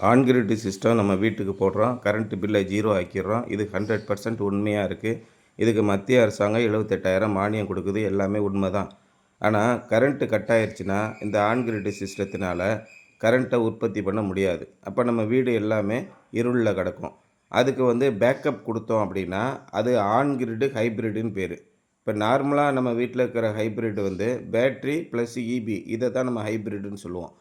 On grid system நம்ம வீட்டுக்கு போடுறோம். கரண்ட் பில்லை 0 ஆக்கிடுறோம். இது 100% உண்மையாக இருக்குது. இதுக்கு மத்திய அரசாங்கம் 78,000 மானியம் கொடுக்குது. எல்லாமே உண்மை தான். ஆனால் கரண்ட்டு கட் ஆயிடுச்சுன்னா இந்த ஆன் கிரிட் சிஸ்டத்தினால கரண்ட்டை உற்பத்தி பண்ண முடியாது. அப்போ நம்ம வீடு எல்லாமே இருளில் கிடக்கும். அதுக்கு பேக்கப் கொடுத்தோம் அப்படின்னா அது ஆன் கிரிட் ஹைப்ரிடுன்னு பேர். இப்போ நார்மலாக நம்ம வீட்டில் இருக்கிற ஹைப்ரிட் பேட்ரி ப்ளஸ் இபி இதை தான் நம்ம ஹைப்ரிடுன்னு சொல்லுவோம்.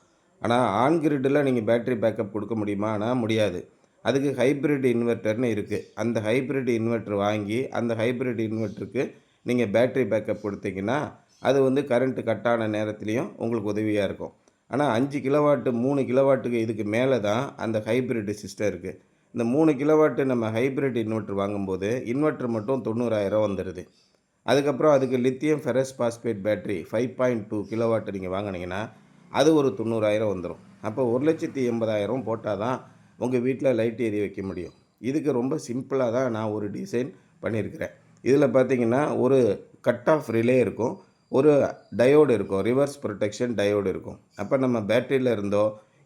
ஆனால் ஆன் கிரிட்டில் நீங்கள் பேட்டரி பேக்கப் கொடுக்க முடியுமா? ஆனால் முடியாது. அதுக்கு ஹைப்ரிட் இன்வெர்ட்டர்னு இருக்குது. அந்த ஹைப்ரிட் இன்வெர்ட்டர் வாங்கி அந்த ஹைப்ரிட் இன்வெர்ட்டருக்கு நீங்கள் பேட்டரி பேக்கப் கொடுத்தீங்கன்னா அது கரண்ட்டு கட்டான நேரத்துலையும் உங்களுக்கு உதவியாக இருக்கும். ஆனால் 5 கிலோவாட்டு 3 கிலோவாட்டுக்கு இதுக்கு மேலே தான் அந்த ஹைப்ரிட் சிஸ்டம் இருக்குது. இந்த 3 கிலோவாட்டு நம்ம ஹைப்ரிட் இன்வெர்ட்டர் வாங்கும்போது இன்வெர்ட்டர் மட்டும் 90,000 வந்துடுது. அதுக்கப்புறம் அதுக்கு lithium ferrous phosphate battery 5.2 kilowatt நீங்கள் வாங்கினீங்கன்னா அது ஒரு 90,000 வந்துடும். அப்போ 1,80,000 போட்டால் தான் உங்கள் வீட்டில் லைட் எரிய வைக்க முடியும். இதுக்கு ரொம்ப சிம்பிளாக தான் நான் ஒரு டிசைன் பண்ணியிருக்கிறேன். இதில் பார்த்தீங்கன்னா ஒரு கட் ஆஃப் ரிலே இருக்கும், ஒரு டயோடு இருக்கும், ரிவர்ஸ் ப்ரொடெக்ஷன் டயோடு இருக்கும். அப்போ நம்ம பேட்டரியில் இருந்தோ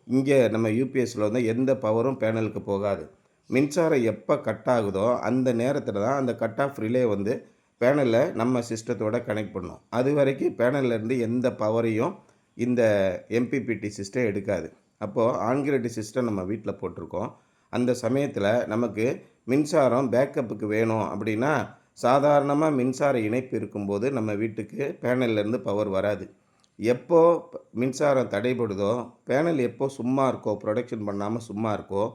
இங்கே நம்ம யூபிஎஸ்சில் எந்த பவரும் பேனலுக்கு போகாது. மின்சாரம் எப்போ கட் ஆகுதோ அந்த நேரத்தில் தான் அந்த கட் ஆஃப் ரிலே பேனலை நம்ம சிஸ்டத்தோடு கனெக்ட் பண்ணும். அது வரைக்கும் பேனல்லேருந்து எந்த பவரையும் இந்த எம்பிபிடி சிஸ்டம் எடுக்காது. அப்போது ஆன் கிரிட் சிஸ்டம் நம்ம வீட்டில் போட்டிருக்கோம். அந்த சமயத்தில் நமக்கு மின்சாரம் பேக்கப்புக்கு வேணும் அப்படின்னா சாதாரணமாக மின்சார இணைப்பு இருக்கும்போது நம்ம வீட்டுக்கு பேனல்லேருந்து பவர் வராது. எப்போ மின்சாரம் தடைபடுதோ, பேனல் எப்போ சும்மா இருக்கோ, ப்ரொடக்ஷன் பண்ணாமல் சும்மா இருக்கோ,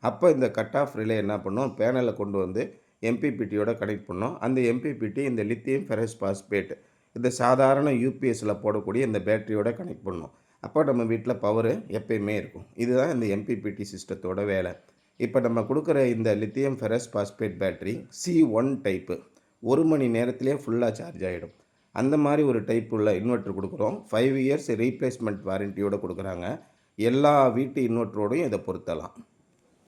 அப்போ இந்த கட் ஆஃப் ரிலே என்ன பண்ணும், பேனலை கொண்டு எம்பிபிடியோட கனெக்ட் பண்ணும். அந்த எம்பிபிடி இந்த லித்தியம் ஃபெரஸ் பாஸ்பேட் இந்த சாதாரண யூபிஎஸ்சில் போடக்கூடிய இந்த பேட்டரியோட கனெக்ட் பண்ணும். அப்போ நம்ம வீட்டில் பவர் எப்பயுமே இருக்கும். இதுதான் இந்த எம்பிபிடி சிஸ்டத்தோட வேலை. இப்போ நம்ம கொடுக்குற இந்த lithium ferrous phosphate battery C1 type 1 மணி நேரத்திலே ஃபுல்லாக சார்ஜ் ஆகிடும். அந்த மாதிரி ஒரு டைப் உள்ள இன்வெர்ட்டர் கொடுக்குறோம். 5 இயர்ஸ் ரீப்ளேஸ்மெண்ட் வாரண்டியோடு கொடுக்குறாங்க. எல்லா வீட்டு இன்வெர்ட்டரோடையும் இதை பொருத்தலாம்.